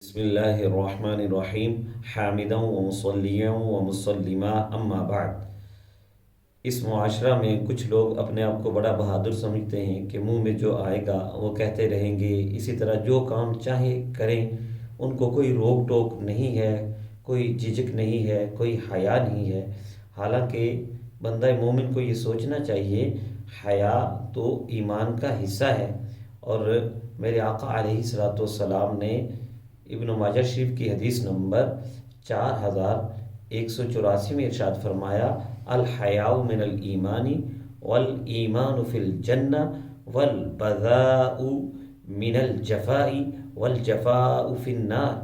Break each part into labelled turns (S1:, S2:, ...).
S1: بسم اللہ الرحمن الرحیم حامدا و مصلیا و مسلما اما بعد۔ اس معاشرہ میں کچھ لوگ اپنے آپ کو بڑا بہادر سمجھتے ہیں کہ منہ میں جو آئے گا وہ کہتے رہیں گے، اسی طرح جو کام چاہے کریں، ان کو کوئی روک ٹوک نہیں ہے، کوئی جھجک نہیں ہے، کوئی حیا نہیں ہے۔ حالانکہ بندہ مومن کو یہ سوچنا چاہیے، حیا تو ایمان کا حصہ ہے۔ اور میرے آقا علیہ الصلوۃ والسلام نے ابن ماجہ شریف کی حدیث نمبر 4184 میں ارشاد فرمایا، الحیاء من الایمان والایمان فی الجنہ والبذاء من الجفاء والجفاء فی النار،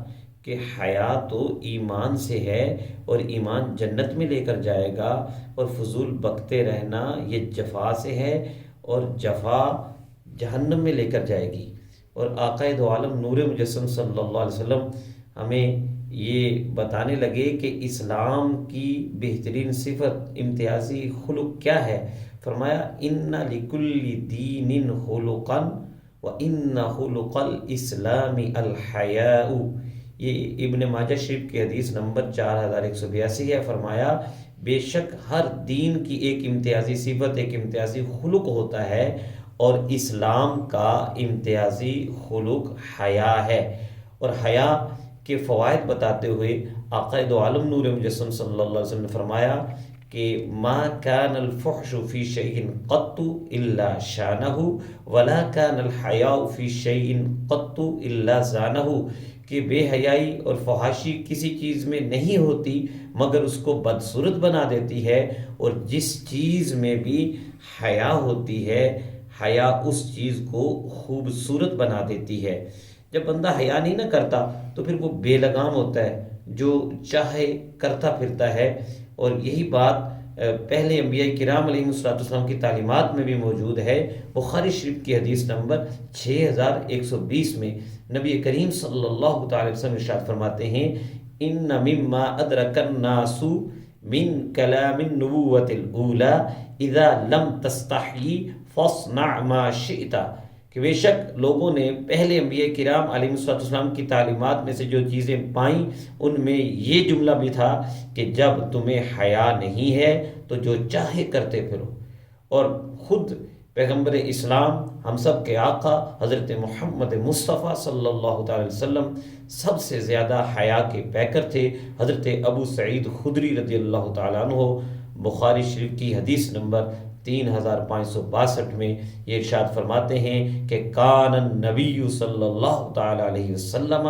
S1: کہ حیا تو ایمان سے ہے اور ایمان جنت میں لے کر جائے گا، اور فضول بکتے رہنا یہ جفا سے ہے اور جفا جہنم میں لے کر جائے گی۔ اور آقا دو عالم نور مجسم صلی اللہ علیہ وسلم ہمیں یہ بتانے لگے کہ اسلام کی بہترین صفت، امتیازی خلق کیا ہے۔ فرمایا، ان لکل دین خلقا وان خلق الاسلام الحیاء۔ یہ ابن ماجہ شریف کی حدیث نمبر 4182 ہے۔ فرمایا، بے شک ہر دین کی ایک امتیازی صفت، ایک امتیازی خلق ہوتا ہے، اور اسلام کا امتیازی خلق حیا ہے۔ اور حیا کے فوائد بتاتے ہوئے آقا دو عالم نور مجسم صلی اللہ علیہ وسلم نے فرمایا کہ ما كان الفحش في شيء قط الا شانه ولا كان الحیاء في شيء قط الا زانه، کہ بے حیائی اور فحاشی کسی چیز میں نہیں ہوتی مگر اس کو بدصورت بنا دیتی ہے، اور جس چیز میں بھی حیا ہوتی ہے، حیا اس چیز کو خوبصورت بنا دیتی ہے۔ جب بندہ حیا نہیں نہ کرتا تو پھر وہ بے لگام ہوتا ہے، جو چاہے کرتا پھرتا ہے۔ اور یہی بات پہلے انبیاء کرام علیہ السلام کی تعلیمات میں بھی موجود ہے۔ بخاری شریف کی حدیث نمبر 6120 میں نبی کریم صلی اللہ تعالی وسلم ارشاد فرماتے ہیں، ان مما ادرک الناس من کلام النبوۃ الاولی اذا لم تستحی فاصنع ما شئت، کہ بے شک لوگوں نے پہلے انبیاء کرام علیہ السلام کی تعلیمات میں سے جو چیزیں پائیں، ان میں یہ جملہ بھی تھا کہ جب تمہیں حیا نہیں ہے تو جو چاہے کرتے پھرو۔ اور خود پیغمبر اسلام، ہم سب کے آقا حضرت محمد مصطفیٰ صلی اللہ تعالی وسلم سب سے زیادہ حیا کے پیکر تھے۔ حضرت ابو سعید خدری رضی اللہ تعالیٰ عنہ بخاری شریف کی حدیث نمبر 3562 میں یہ ارشاد فرماتے ہیں کہ کان النبی صلی اللہ تعالی علیہ وسلم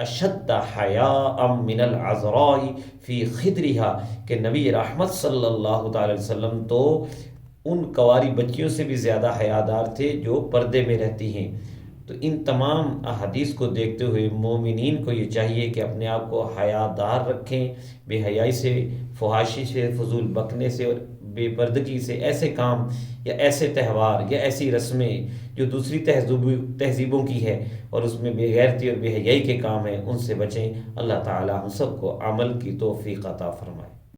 S1: اشد حیاء من العذراء فی خدرها، کہ نبی رحمت صلی اللہ تعالی وسلم تو ان کنواری بچیوں سے بھی زیادہ حیادار تھے جو پردے میں رہتی ہیں۔ تو ان تمام احادیث کو دیکھتے ہوئے مومنین کو یہ چاہیے کہ اپنے آپ کو حیادار رکھیں، بے حیائی سے، فحاشی سے، فضول بکنے سے اور بے پردگی سے، ایسے کام یا ایسے تہوار یا ایسی رسمیں جو دوسری تہذیبوں کی ہے اور اس میں بے غیرتی اور بے حیائی کے کام ہیں، ان سے بچیں۔ اللہ تعالی ہم سب کو عمل کی توفیق عطا فرمائے۔